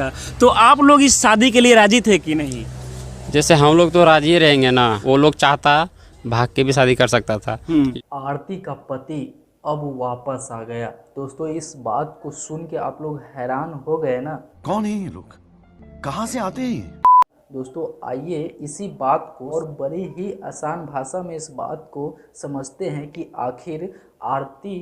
अच्छा, तो आप लोग इस शादी के लिए राजी थे कि नहीं? जैसे हम लोग तो राजी ही रहेंगे ना, वो लोग चाहता भाग के भी शादी कर सकता था। आरती का पति अब वापस आ गया। दोस्तों इस बात को सुन के आप लोग हैरान हो गए ना। कौन है ये लोग, कहाँ से आते हैं ये? दोस्तों आइए इसी बात को और बड़ी ही आसान भाषा में इस बात को समझते हैं कि आखिर आरती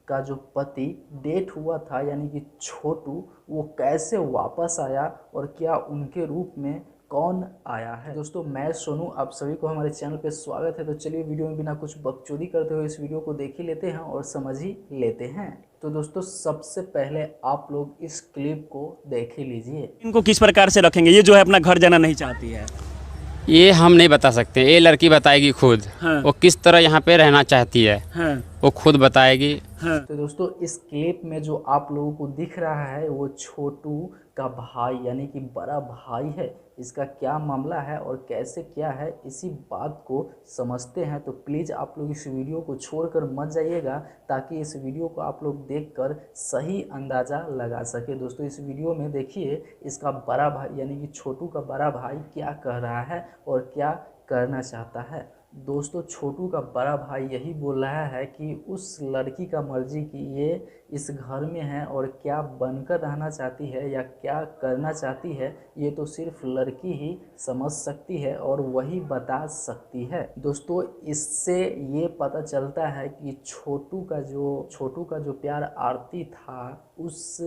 का जो पति डेथ हुआ था यानी कि छोटू, वो कैसे वापस आया और क्या उनके रूप में कौन आया है। दोस्तों मैं सोनू, आप सभी को हमारे चैनल पे स्वागत है। तो चलिए वीडियो में बिना कुछ बकचोदी करते हुए इस वीडियो को देख ही लेते हैं और समझ ही लेते हैं। तो दोस्तों सबसे पहले आप लोग इस क्लिप को देख ही लीजिए। इनको किस प्रकार से रखेंगे? ये जो है अपना घर जाना नहीं चाहती है। ये हम नहीं बता सकते, ये लड़की बताएगी खुद। हाँ। वो किस तरह यहाँ पे रहना चाहती है, हाँ। वो खुद बताएगी। हाँ। तो दोस्तों इस क्लिप में जो आप लोगों को दिख रहा है वो छोटू का भाई यानी कि बड़ा भाई है। इसका क्या मामला है और कैसे क्या है, इसी बात को समझते हैं। तो प्लीज़ आप लोग इस वीडियो को छोड़कर मत जाइएगा, ताकि इस वीडियो को आप लोग देखकर सही अंदाज़ा लगा सके। दोस्तों इस वीडियो में देखिए इसका बड़ा भाई यानी कि छोटू का बड़ा भाई क्या कह रहा है और क्या करना चाहता है। दोस्तों छोटू का बड़ा भाई यही बोल रहा है कि उस लड़की का मर्जी कि ये इस घर में है और क्या बनकर रहना चाहती है या क्या करना चाहती है, ये तो सिर्फ लड़की ही समझ सकती है और वही बता सकती है। दोस्तों इससे ये पता चलता है कि छोटू का जो प्यार आरती था, उस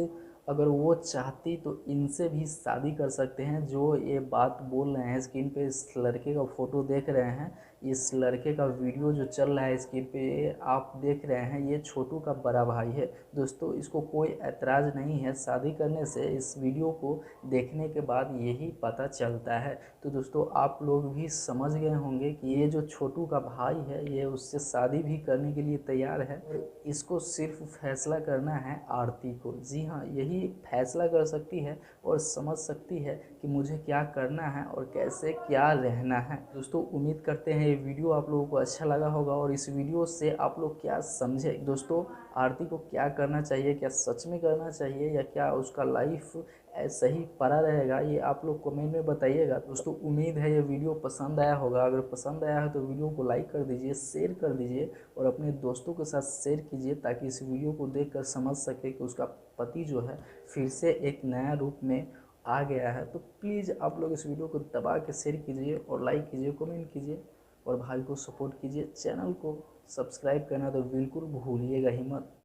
अगर वो चाहती तो इनसे भी शादी कर सकते हैं। जो ये बात बोल रहे हैं, स्क्रीन पे इस लड़के का फ़ोटो देख रहे हैं, इस लड़के का वीडियो जो चल रहा है स्क्रीन पे आप देख रहे हैं, ये छोटू का बड़ा भाई है। दोस्तों इसको कोई ऐतराज़ नहीं है शादी करने से, इस वीडियो को देखने के बाद यही पता चलता है। तो दोस्तों आप लोग भी समझ गए होंगे कि ये जो छोटू का भाई है ये उससे शादी भी करने के लिए तैयार है। इसको सिर्फ फैसला करना है आरती को। जी हाँ, यही फैसला कर सकती है और समझ सकती है कि मुझे क्या करना है और कैसे क्या रहना है। दोस्तों उम्मीद करते हैं ये वीडियो आप लोगों को अच्छा लगा होगा और इस वीडियो से आप लोग क्या समझे। दोस्तों आरती को क्या करना चाहिए, क्या सच में करना चाहिए या क्या उसका लाइफ ऐसा ही पड़ा रहेगा, ये आप लोग कमेंट में बताइएगा। दोस्तों उम्मीद है ये वीडियो पसंद आया होगा। अगर पसंद आया है तो वीडियो को लाइक कर दीजिए, शेयर कर दीजिए और अपने दोस्तों के साथ शेयर कीजिए, ताकि इस वीडियो को देखकर समझ सके कि उसका पति जो है फिर से एक नया रूप में आ गया है। तो प्लीज़ आप लोग इस वीडियो को दबा के शेयर कीजिए और लाइक कीजिए, कमेंट कीजिए और भाई को सपोर्ट कीजिए। चैनल को सब्सक्राइब करना तो बिल्कुल भूलिएगा ही मत।